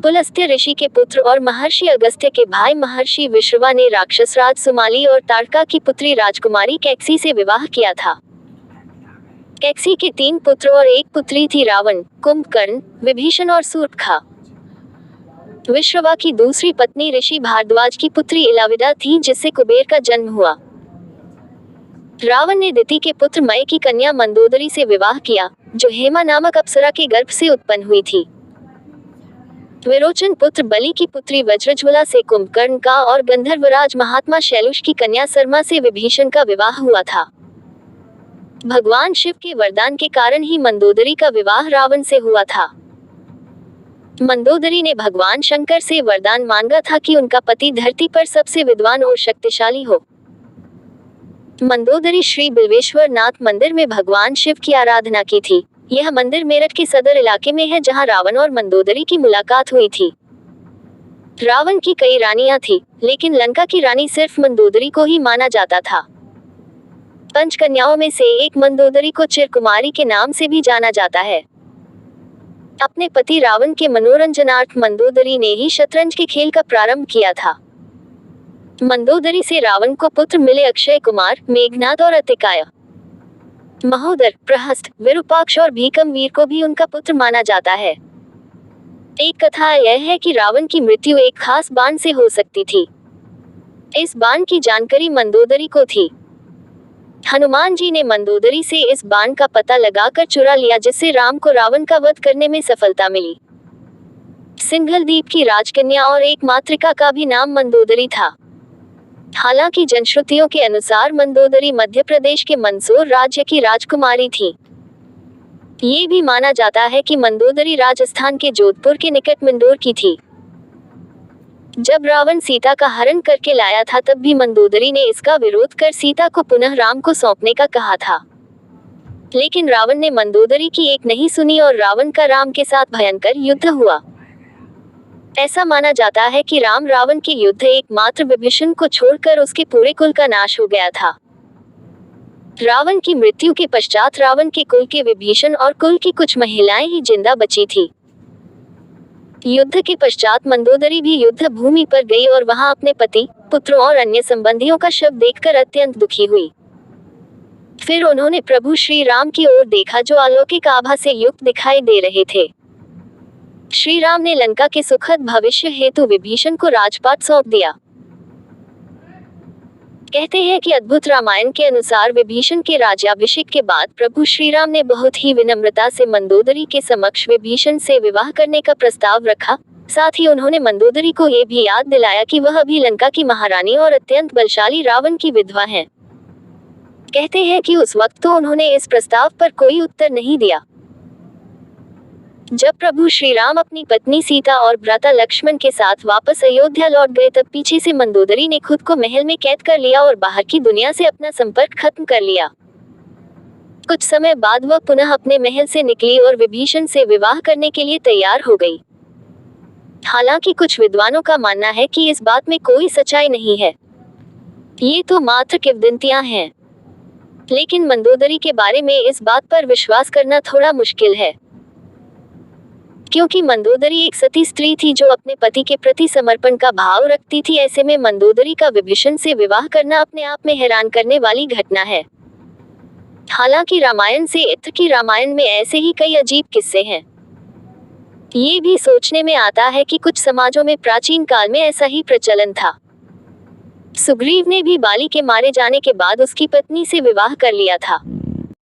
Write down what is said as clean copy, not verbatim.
पुलस्त्य ऋषि के पुत्र और महर्षि अगस्त्य के भाई महर्षि विश्रवा ने राक्षसराज सुमाली और ताड़का की पुत्री राजकुमारी कैकसी से विवाह किया था। कैकसी के 3 पुत्र और 1 पुत्री थी, रावण, कुंभकर्ण, विभीषण और शूर्पणखा। विश्रवा की दूसरी पत्नी ऋषि भारद्वाज की पुत्री इलाविदा थी, जिससे कुबेर का जन्म हुआ। रावण ने दिति के पुत्र मय की कन्या मंदोदरी से विवाह किया, जो हेमा नामक अप्सरा के गर्भ से उत्पन्न हुई थी। विरोचन पुत्र बलि की पुत्री वज्रज्वला से कुंभकर्ण का और गंधर्वराज महात्मा शैलुष की कन्या सरमा से विभीषण का विवाह हुआ था। भगवान शिव के वरदान के कारण ही मंदोदरी का विवाह रावण से हुआ था। मंदोदरी ने भगवान शंकर से वरदान मांगा था कि उनका पति धरती पर सबसे विद्वान और शक्तिशाली हो। मंदोदरी श्री बिल्वेश्वर नाथ मंदिर में भगवान शिव की आराधना की थी। यह मंदिर मेरठ के सदर इलाके में है, जहां रावण और मंदोदरी की मुलाकात हुई थी। रावण की कई रानियां थी, लेकिन लंका की रानी सिर्फ मंदोदरी को ही माना जाता था। 5 कन्याओं में से एक मंदोदरी को चिरकुमारी के नाम से भी जाना जाता है। अपने पति रावण के मनोरंजनार्थ मंदोदरी ने ही शतरंज के खेल का प्रारंभ किया था। मंदोदरी से रावण को पुत्र मिले अक्षय कुमार, मेघनाद और अतिकाय। महोदर, प्रहस्त, विरूपाक्ष और भीकमवीर को भी उनका पुत्र माना जाता है। एक कथा यह है कि रावण की मृत्यु एक खास बाण से हो सकती थी। इस बाण की जानकारी मंदोदरी को थी। हनुमान जी ने मंदोदरी से इस बाण का पता लगाकर चुरा लिया, जिससे राम को रावण का वध करने में सफलता मिली। सिंघल द्वीप की राजकन्या और एक मातृका का भी नाम मंदोदरी था। हालांकि जनश्रुतियों के अनुसार मंदोदरी मध्य प्रदेश के मंदसौर राज्य की राजकुमारी थी। ये भी माना जाता है कि मंदोदरी राजस्थान के जोधपुर के निकट मंदोर की थी। जब रावण सीता का हरण करके लाया था, तब भी मंदोदरी ने इसका विरोध कर सीता को पुनः राम को सौंपने का कहा था। लेकिन रावण ने मंदोदरी की एक नहीं सुनी और रावण का राम के साथ भयंकर युद्ध हुआ। ऐसा माना जाता है कि राम रावण के युद्ध एकमात्र विभीषण को छोड़कर उसके पूरे कुल का नाश हो गया था। रावण की मृत्यु के पश्चात रावण के कुल के विभीषण और कुल की कुछ महिलाएं ही जिंदा बची थी। युद्ध के पश्चात मंदोदरी भी युद्ध भूमि पर गई और वहां अपने पति, पुत्रों और अन्य संबंधियों का शव देखकर अत्यंत दुखी हुई। फिर उन्होंने प्रभु श्री राम की ओर देखा, जो अलौकिक आभा से युक्त दिखाई दे रहे थे। श्री राम ने लंका के सुखद भविष्य हेतु विभीषण को राजपाट सौंप दिया। कहते हैं कि अद्भुत रामायण के अनुसार विभीषण के राज्याभिषेक के बाद प्रभु श्री राम ने बहुत ही विनम्रता से मंदोदरी के समक्ष विभीषण से विवाह करने का प्रस्ताव रखा। साथ ही उन्होंने मंदोदरी को ये भी याद दिलाया कि वह अभी लंका की महारानी और अत्यंत बलशाली रावण की विधवा हैं। कहते हैं कि उस वक्त तो उन्होंने इस प्रस्ताव पर कोई उत्तर नहीं दिया। जब प्रभु श्री राम अपनी पत्नी सीता और भ्राता लक्ष्मण के साथ वापस अयोध्या लौट गए, तब पीछे से मंदोदरी ने खुद को महल में कैद कर लिया और बाहर की दुनिया से अपना संपर्क खत्म कर लिया। कुछ समय बाद वह पुनः अपने महल से निकली और विभीषण से विवाह करने के लिए तैयार हो गई। हालांकि कुछ विद्वानों का मानना है कि इस बात में कोई सच्चाई नहीं है, ये तो मात्र किंवदंतियां हैं। लेकिन मंदोदरी के बारे में इस बात पर विश्वास करना थोड़ा मुश्किल है, क्योंकि मंदोदरी एक सती स्त्री थी जो अपने पति के प्रति समर्पण का भाव रखती थी। ऐसे में मंदोदरी का विभीषण से विवाह करना अपने आप में हैरान करने वाली घटना है। हालांकि रामायण से इत्र की रामायण में ऐसे ही कई अजीब किस्से हैं। ये भी सोचने में आता है कि कुछ समाजों में प्राचीन काल में ऐसा ही प्रचलन था। सुग्रीव ने भी बाली के मारे जाने के बाद उसकी पत्नी से विवाह कर लिया था।